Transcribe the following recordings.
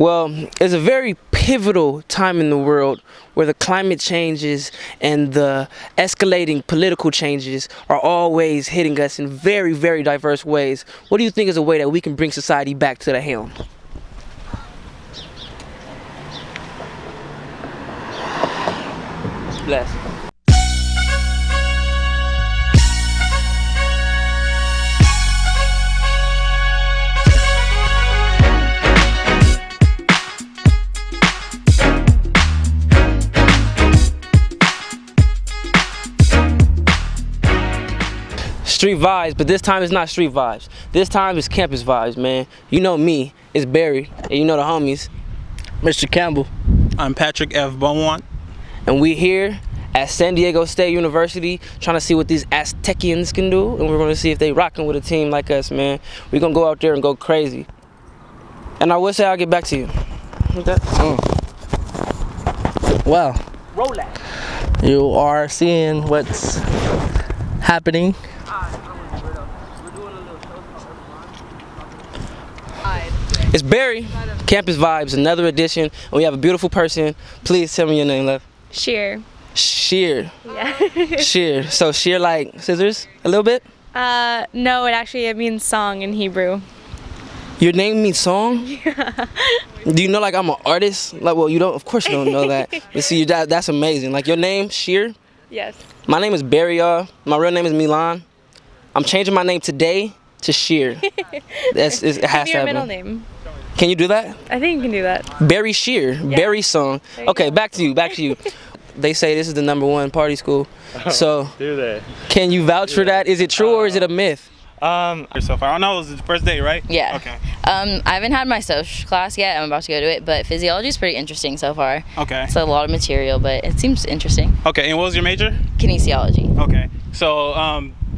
Well, it's a very pivotal time in the world where the climate changes and the escalating political changes are always hitting us in very, very diverse ways. What do you think is a way that we can bring society back to the helm? Bless. Street vibes, but this time it's not street vibes. This time it's campus vibes, man. You know me, it's Bearry, and you know the homies. Mr. Campbell. I'm Patrick Evbuomwan. And we here at San Diego State University trying to see what these Aztecians can do, and we're gonna see if they rocking with a team like us, man. We're gonna go out there and go crazy. And I will say I'll get back to you. Okay. Well, Roll that. you are seeing what's happening. It's Bearry, Campus Vibes, another edition, and we have a beautiful person. Please tell me your name, love. Sheer. Sheer. Yeah. Sheer. So sheer like scissors a little bit? No, it means song in Hebrew. Your name means song? Yeah. Do you know like I'm an artist? Like, well, you don't, of course you don't know that. But see, that's amazing. Like your name, Sheer? Yes. My name is Bearry, y'all. My real name is Milan. I'm changing my name today to Sheer. It has Give to me your happen. middle name. Can you do that? I think you can do that. Bearry Sheer, Yeah. Bearry song. There you Okay, go. back to you. They say this is the #1 party school. So, Do they? can you vouch for that? Is it true or is it a myth? So far, I know it was the first day, right? Yeah. Okay. I haven't had my social class yet. I'm about to go to it, but physiology is pretty interesting so far. Okay. It's a lot of material, but it seems interesting. Okay, and what was your major? Kinesiology. Okay. So,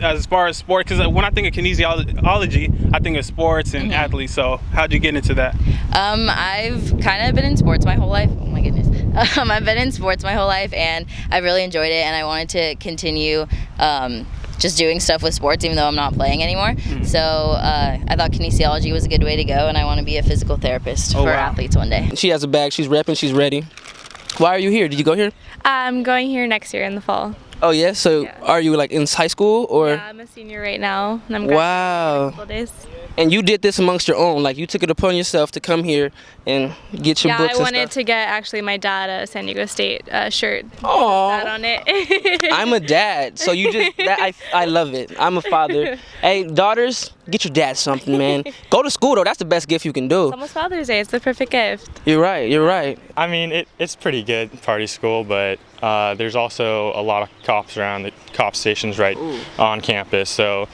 as far as sport, because when I think of kinesiology, I think of sports and athletes. So, how'd you get into that? I've kind of been in sports my whole life. Oh my goodness. I've been in sports my whole life, and I really enjoyed it, and I wanted to continue just doing stuff with sports, even though I'm not playing anymore. So I thought kinesiology was a good way to go, and I want to be a physical therapist for athletes one day. She has a bag, she's repping, she's ready. Why are you here? Did you go here? I'm going here next year in the fall. Oh yeah, so Yeah. are you like in high school or? Yeah, I'm a senior right now, and I'm Wow. graduating in a couple days. And you did this amongst your own, like you took it upon yourself to come here and get your Yeah, books I and wanted stuff. to get actually my dad a San Diego State shirt. That Aww, on it. I'm a dad, so you just, I love it. I'm a father. Hey, daughters, get your dad something, man. Go to school though, that's the best gift you can do. It's almost Father's Day. It's the perfect gift. You're right. I mean, it's pretty good party school, but there's also a lot of cops around, the cop stations right on campus. So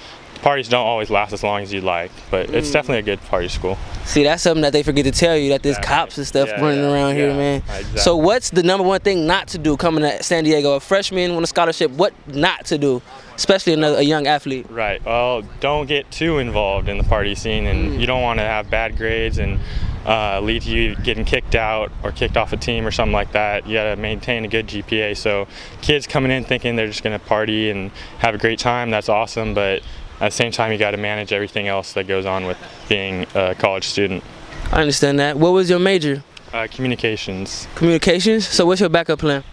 parties don't always last as long as you'd like, but it's definitely a good party school. See, that's something that they forget to tell you, that there's cops and stuff running around here, man. Exactly. So what's the #1 thing not to do coming to San Diego? A freshman with a scholarship, what not to do, especially a young athlete? Right. Well, don't get too involved in the party scene, and you don't want to have bad grades and lead to you getting kicked out or kicked off a team or something like that. You got to maintain a good GPA. So kids coming in thinking they're just going to party and have a great time, that's awesome, but at the same time, you got to manage everything else that goes on with being a college student. I understand that. What was your major? Communications. Communications? So what's your backup plan?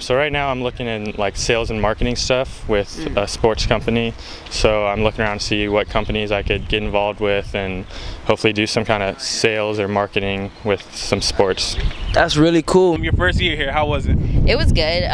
So right now I'm looking in like sales and marketing stuff with a sports company. So I'm looking around to see what companies I could get involved with and hopefully do some kind of sales or marketing with some sports. That's really cool. Your first year here, how was it? It was good.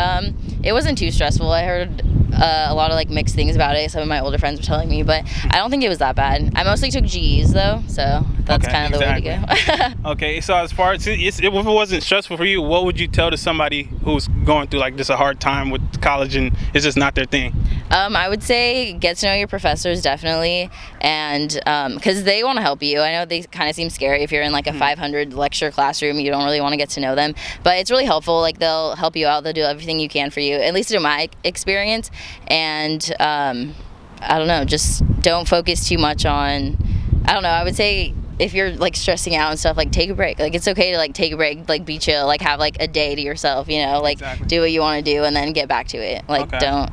It wasn't too stressful. I heard a lot of like mixed things about it. Some of my older friends were telling me, but I don't think it was that bad. I mostly took GEs though, so that's kind of the way to go. Okay, so as far as if it wasn't stressful for you, what would you tell to somebody who's going through like just a hard time with college and it's just not their thing? I would say get to know your professors definitely, and because they want to help you. I know they kind of seem scary if you're in like a 500 lecture classroom. You don't really want to get to know them, but it's really helpful. Like they'll help you out. They'll do everything you can for you, at least in my experience. And I don't know, just don't focus too much on. I don't know. I would say if you're like stressing out and stuff, like take a break. Like it's okay to like take a break, like be chill, like have like a day to yourself. You know, like do what you want to do and then get back to it. Like don't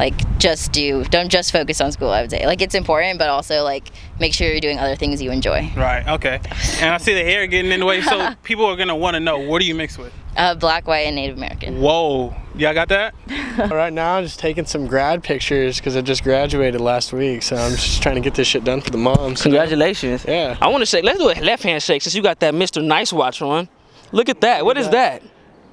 like don't just focus on school. I would say like it's important, but also like make sure you're doing other things you enjoy. Right. Okay. And I see the hair getting in the way, so people are gonna want to know, what do you mix with? Black, white, and Native American. Whoa. Y'all got that? Right now, I'm just taking some grad pictures because I just graduated last week, so I'm just trying to get this shit done for the moms. Congratulations. Yeah. I want to shake. Let's do a left hand shake since you got that Mr. Nice watch on. Look at that. What is that?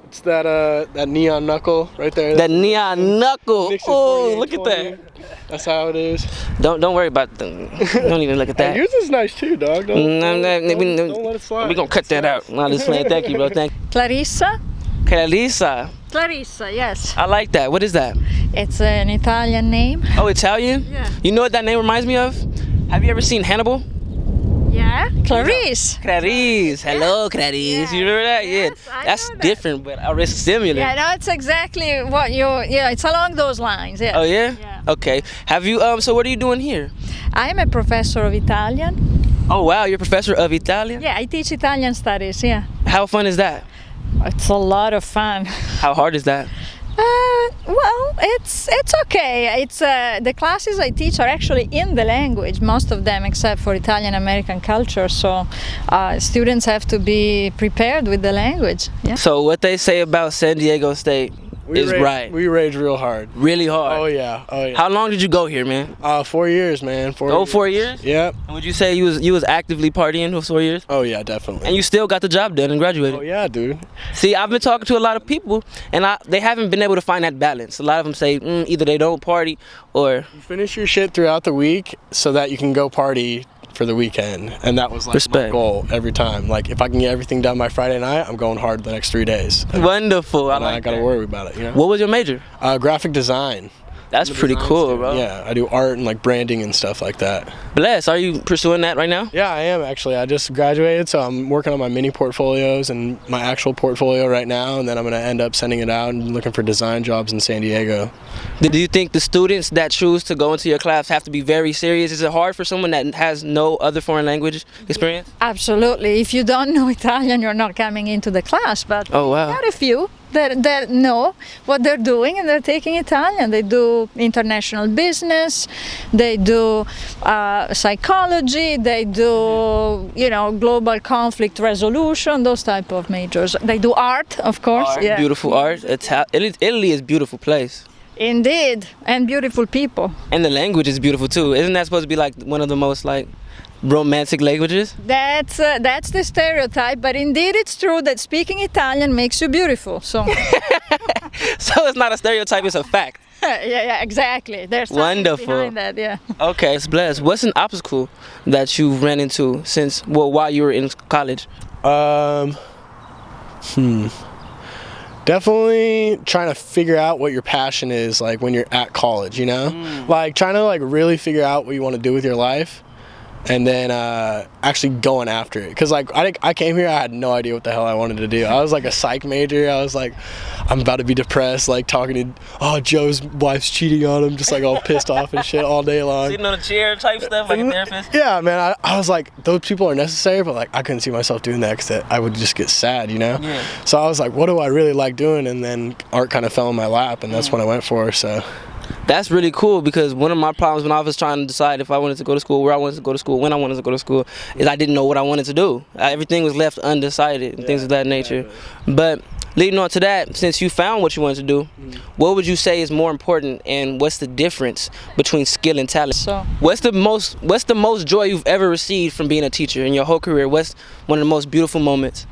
It's that neon knuckle right there. That neon knuckle. Nixon Oh, look at 4820. that. That's how it is. Don't worry about them. Don't even look at that. Hey, yours is nice too, dog. Don't let it slide. We're going to cut that out. No, just playing. Thank you, bro. Thank you. Clarissa? Clarissa. Clarissa, yes. I like that. What is that? It's an Italian name. Oh, Italian? Yeah. You know what that name reminds me of? Have you ever seen Hannibal? Yeah? Clarice. Clarice. Hello, Clarice. Yeah. You remember that? Yes, Yeah. I That's know that. different, but it's similar. Yeah, no, it's exactly what it's along those lines, yes. Oh, yeah? Yeah. Okay. Have you, so what are you doing here? I'm a professor of Italian. Oh, wow. You're a professor of Italian? Yeah, I teach Italian studies, yeah. How fun is that? It's a lot of fun. How hard is that? Well, it's okay. It's the classes I teach are actually in the language, most of them except for Italian American culture. So students have to be prepared with the language. Yeah. So what they say about San Diego State is right. We rage real hard. Really hard. Oh yeah. Oh yeah. How long did you go here, man? 4 years, man. 4 years. 4 years? Yep. And would you say you was actively partying for 4 years? Oh yeah, definitely. And you still got the job done and graduated? Oh yeah, dude. See, I've been talking to a lot of people, and they haven't been able to find that balance. A lot of them say either they don't party or... You finish your shit throughout the week so that you can go party for the weekend, and that was like Respect. my goal every time. Like if I can get everything done by Friday night, I'm going hard the next 3 days. Wonderful. I I gotta that. worry about it, you know. What was your major? Graphic design. That's pretty Design cool, student. bro. Yeah, I do art and like branding and stuff like that. Bless, are you pursuing that right now? Yeah, I am actually. I just graduated, so I'm working on my mini portfolios and my actual portfolio right now, and then I'm gonna end up sending it out and looking for design jobs in San Diego. Do you think the students that choose to go into your class have to be very serious? Is it hard for someone that has no other foreign language experience? Absolutely. If you don't know Italian, you're not coming into the class. But Oh, wow. there are a few that know what they're doing and they're taking Italian. They do international business, they do psychology, they do global conflict resolution, those type of majors. They do art, of course. Art, Yeah. beautiful art. Italy is a beautiful place. Indeed, and beautiful people. And the language is beautiful too. Isn't that supposed to be like one of the most like romantic languages? That's the stereotype, but indeed it's true that speaking Italian makes you beautiful. So So it's not a stereotype, it's a fact. yeah, exactly. There's something Wonderful. behind that, yeah. Okay, it's blessed. What's an obstacle that you've ran into while you were in college? Definitely trying to figure out what your passion is like when you're at college, you know? Like trying to like really figure out what you want to do with your life and then actually going after it. Cause like I came here, I had no idea what the hell I wanted to do. I was like a psych major. I was like, I'm about to be depressed, like talking to, Joe's wife's cheating on him, just like all pissed off and shit all day long. Sitting on a chair type stuff like a therapist? Yeah, man, I was like, those people are necessary, but like I couldn't see myself doing that because I would just get sad, you know? Yeah. So I was like, what do I really like doing? And then art kind of fell in my lap, and that's what I went for, so. That's really cool because one of my problems when I was trying to decide if I wanted to go to school, where I wanted to go to school, when I wanted to go to school, is I didn't know what I wanted to do. Everything was left undecided and things of that nature. But leading on to that, since you found what you wanted to do, what would you say is more important and what's the difference between skill and talent? So What's the most joy you've ever received from being a teacher in your whole career? What's one of the most beautiful moments?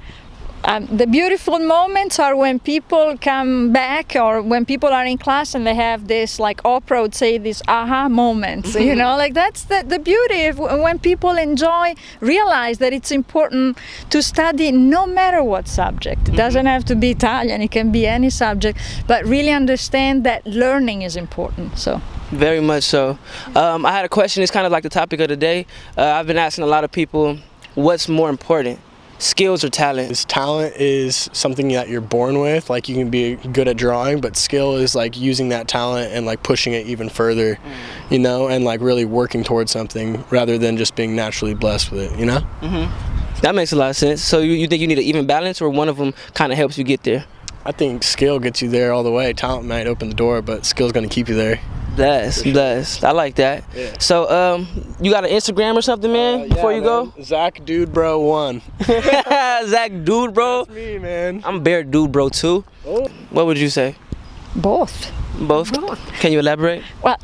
the beautiful moments are when people come back or when people are in class and they have this, like Oprah would say, these aha moments, you know, like that's the beauty of when people realize that it's important to study no matter what subject. It doesn't have to be Italian, it can be any subject, but really understand that learning is important. So. Very much so. I had a question, it's kind of like the topic of the day. I've been asking a lot of people, what's more important? Skills or talent? This talent is something that you're born with, like you can be good at drawing, but skill is like using that talent and like pushing it even further, you know, and like really working towards something rather than just being naturally blessed with it, you know? That makes a lot of sense. So you think you need an even balance, or one of them kind of helps you get there? I think skill gets you there all the way. Talent might open the door, but skill's going to keep you there. Blessed. I like that. Yeah. So, you got an Instagram or something, man? Before you go, Zach Dude Bro 1. Zach Dude Bro. That's me, man. I'm Bear Dude Bro too. Oh. What would you say? Both. Both. Can you elaborate? Well,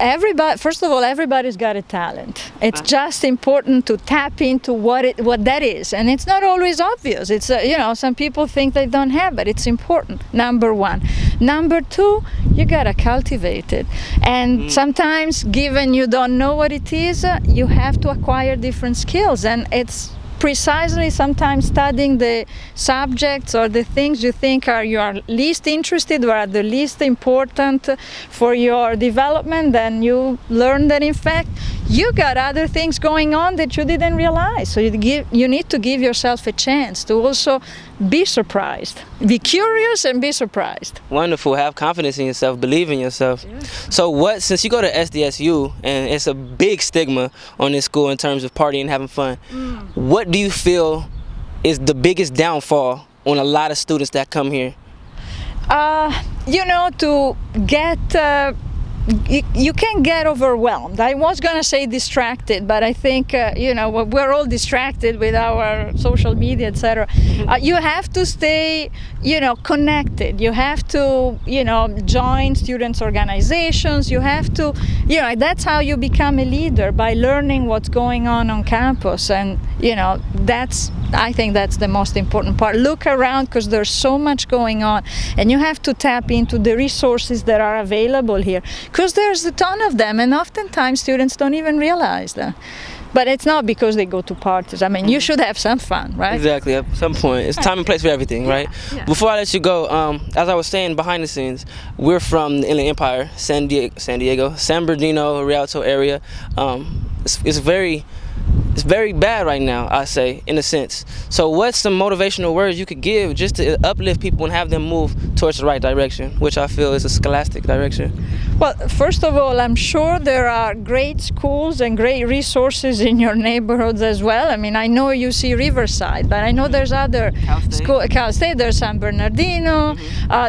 first of all, everybody's got a talent. It's just important to tap into what that is, and it's not always obvious. It's some people think they don't have it. It's important. Number one. Number two, you gotta cultivate it, and sometimes, given you don't know what it is, you have to acquire different skills, and it's precisely sometimes studying the subjects or the things you think you are least interested or are the least important for your development, then you learn that in fact you got other things going on that you didn't realize. So you need to give yourself a chance to also be surprised. Be curious and be surprised. Wonderful. Have confidence in yourself. Believe in yourself. Yeah. So since you go to SDSU and it's a big stigma on this school in terms of partying and having fun, what do you feel is the biggest downfall on a lot of students that come here? To get... You can get overwhelmed. I was gonna say distracted, but I think we're all distracted with our social media, etc. You have to stay, connected. You have to, join students' organizations. You have to, that's how you become a leader, by learning what's going on campus, and I think that's the most important part. Look around, because there's so much going on, and you have to tap into the resources that are available here, because there's a ton of them, and oftentimes students don't even realize that. But it's not because they go to parties. I mean, you should have some fun, right? Exactly. At some point, it's time and place for everything, right? Yeah. Before I let you go, as I was saying behind the scenes, we're from the Inland Empire, San Diego, San Bernardino, Rialto area. It's very bad right now, I say, in a sense. So what's some motivational words you could give just to uplift people and have them move towards the right direction, which I feel is a scholastic direction? Well, first of all, I'm sure there are great schools and great resources in your neighborhoods as well. I mean, I know you see Riverside, but I know there's other schools. Cal State, there's San Bernardino.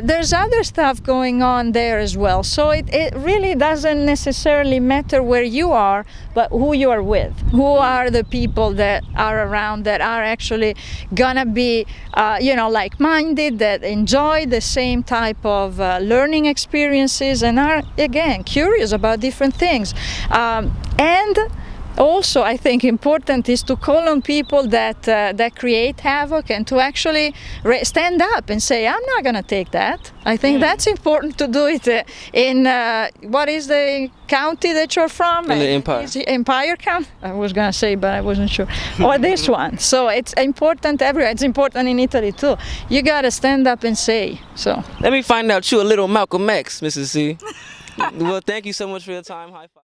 There's other stuff going on there as well. So it really doesn't necessarily matter where you are, but who you are with. Who are the people that are around that are actually gonna be, like-minded, that enjoy the same type of learning experiences and are, again, curious about different things. And also, I think important is to call on people that create havoc, and to actually stand up and say, I'm not going to take that. I think that's important to do it in, what is the county that you're from? In the Empire. Empire County? I was going to say, but I wasn't sure. Or this one. So it's important everywhere. It's important in Italy too. You got to stand up and say. So let me find out you a little Malcolm X, Mrs. C. Well, thank you so much for your time. High five.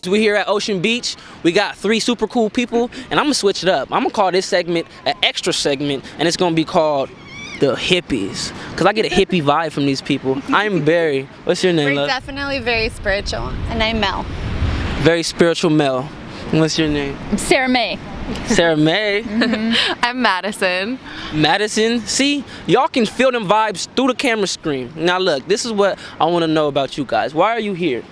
We're here at Ocean Beach. We got 3 super cool people, and I'm gonna switch it up. I'm gonna call this segment an extra segment, and it's gonna be called the hippies, because I get a hippie vibe from these people. I'm Barry. What's your name, We're love? definitely very spiritual, and I'm Mel. Very spiritual Mel. What's your name? I'm Sarah May. Sarah May. I'm Madison. Madison. See, y'all can feel them vibes through the camera screen. Now look, this is what I want to know about you guys. Why are you here?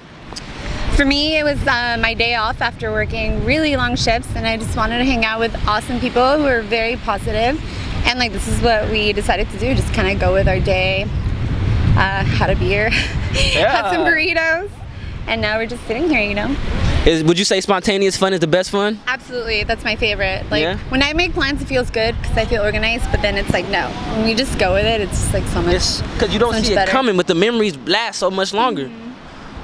For me, it was my day off after working really long shifts, and I just wanted to hang out with awesome people who are very positive. And this is what we decided to do, just kind of go with our day. Had a beer, had some burritos, and now we're just sitting here, Would you say spontaneous fun is the best fun? Absolutely, that's my favorite. When I make plans, it feels good because I feel organized, but then it's no. When we just go with it, it's just so much. Because you don't see it coming, but the memories last so much longer. Yeah.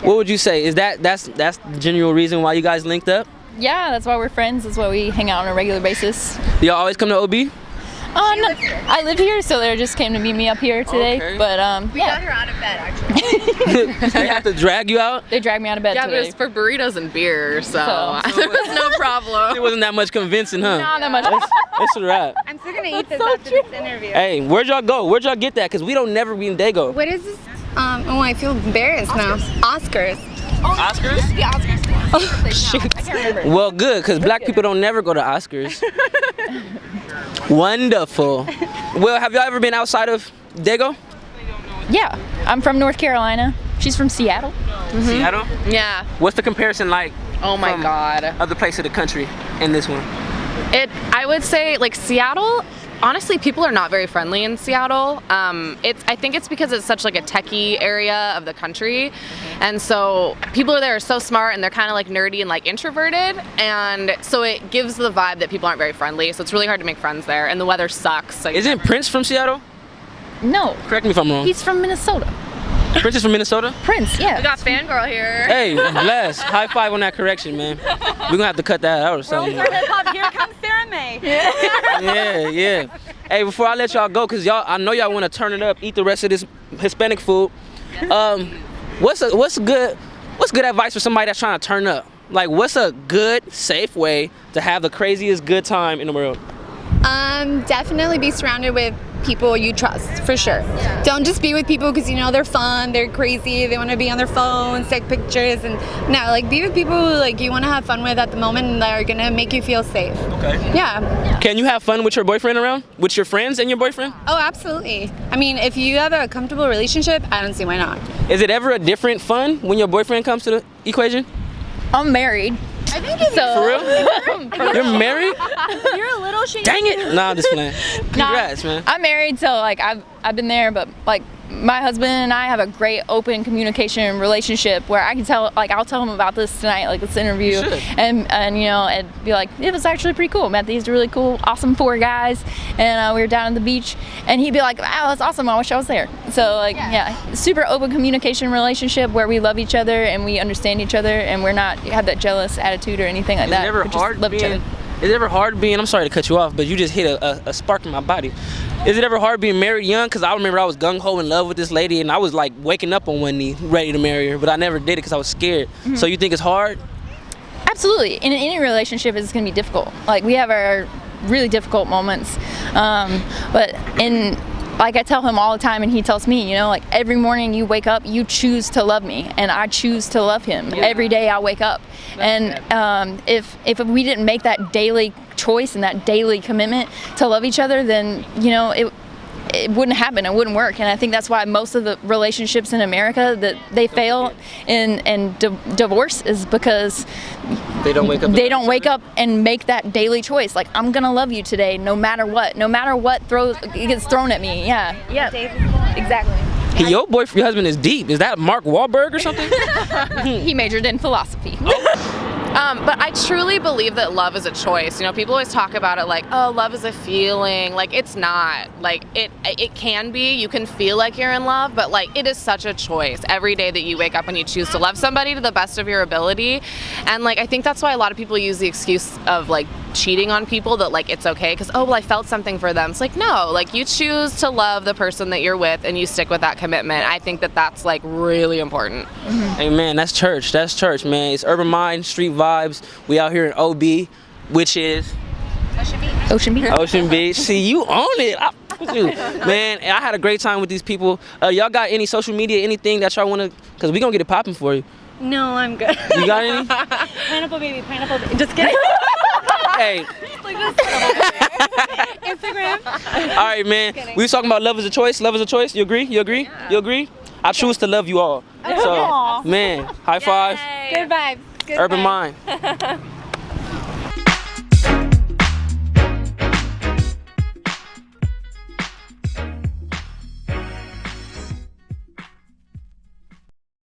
What would you say? Is that's the general reason why you guys linked up? Yeah, that's why we're friends. That's why we hang out on a regular basis. Do y'all always come to OB? No, I live here, so they just came to meet me up here today. Okay. But we got her out of bed actually. They have to drag you out? They dragged me out of bed today. Yeah, but it was for burritos and beer, so there was no problem. It wasn't that much convincing, huh? Not that much. That's a wrap. I'm still gonna eat this after this interview. Hey, where'd y'all go? Where'd y'all get that? Because we don't never be in Dago. What is this? I feel embarrassed now. Oscars. Oscars? Yeah, Oscars. Oh, shoot. Well, good, because black people don't never go to Oscars. Wonderful. Well, have y'all ever been outside of Dago? Yeah, I'm from North Carolina. She's from Seattle. Seattle? Yeah. What's the comparison like? Oh my from God. Other places of the country in this one? I would say like Seattle. Honestly, people are not very friendly in Seattle. I think it's because it's such like a techie area of the country, and so people there are so smart and they're kind of like nerdy and like introverted, and so it gives the vibe that people aren't very friendly. So it's really hard to make friends there, and the weather sucks. Like, Isn't Prince from Seattle? No. Correct me if I'm wrong. He's from Minnesota. Prince is from Minnesota? Prince, yeah. We got fangirl here. Hey, bless. High five on that correction, man. We're gonna have to cut that out or something. Here comes Sarah May. Yeah. Hey, before I let y'all go, cause I know y'all want to turn it up, eat the rest of this Hispanic food. What's good advice for somebody that's trying to turn up? Like, what's a good, safe way to have the craziest good time in the world? Definitely be surrounded with people you trust, for sure. Don't just be with people because you know they're fun, they're crazy, they want to be on their phones, take pictures, and no, like be with people who like you want to have fun with at the moment and that are gonna make you feel safe. Okay. Yeah. Can you have fun with your boyfriend around? With your friends and your boyfriend? Oh, absolutely. I mean, if you have a comfortable relationship, I don't see why not. Is it ever a different fun when your boyfriend comes to the equation? I'm married. I think it's For real? You're married? You're a little shady. Dang it! Nah, I'm just playing. Congrats, man. I'm married, so like I've been there, but like my husband and I have a great open communication relationship where I can tell, like I'll tell him about this tonight, like this interview, and you know, and be like, it was actually pretty cool. Met these really cool, awesome 4 guys, and we were down at the beach, and he'd be like, wow, that's awesome. I wish I was there. So like, yeah, super open communication relationship where we love each other and we understand each other, and we're not have that jealous attitude or anything like that. Is it ever We just hard love each other. Is it ever hard being, I'm sorry to cut you off, but you just hit a spark in my body. Is it ever hard being married young? Because I remember I was gung-ho in love with this lady and I was like waking up on one knee ready to marry her, but I never did it because I was scared. So you think it's hard? Absolutely. In any relationship, it's going to be difficult. Like we have our really difficult moments, but like I tell him all the time and he tells me, you know, like every morning you wake up, you choose to love me and I choose to love him. Every day I wake up. And if we didn't make that daily choice and that daily commitment to love each other, then, you know, it wouldn't happen, it wouldn't work. And I think that's why most of the relationships in America that they fail in divorce is because they don't wake up and make that daily choice. Like, I'm gonna love you today no matter what gets thrown at me. Yeah Exactly. Hey, your husband is deep. Is that Mark Wahlberg or something? He majored in philosophy. But I truly believe that love is a choice. You know, people always talk about it like, oh, love is a feeling. Like, it's not. Like, it can be. You can feel like you're in love, but like, it is such a choice. Every day that you wake up and you choose to love somebody to the best of your ability. And like, I think that's why a lot of people use the excuse of like cheating on people, that like it's okay because, oh, well, I felt something for them. It's like, no, like you choose to love the person that you're with and you stick with that commitment. I think that that's like really important. Hey man, that's church, man. It's Urban Mind, street vibes. We out here in OB, which is Ocean Beach. See, you own it. Man, I had a great time with these people. Y'all got any social media, anything that y'all want to, because we gonna get it popping for you. No, I'm good. You got any? Pineapple baby. Just kidding. Hey. Instagram. All right, man. We was talking about love is a choice. Love is a choice. You agree? Yeah. You agree? I choose to love you all. So, man, high five. Good vibes. Urban Mind.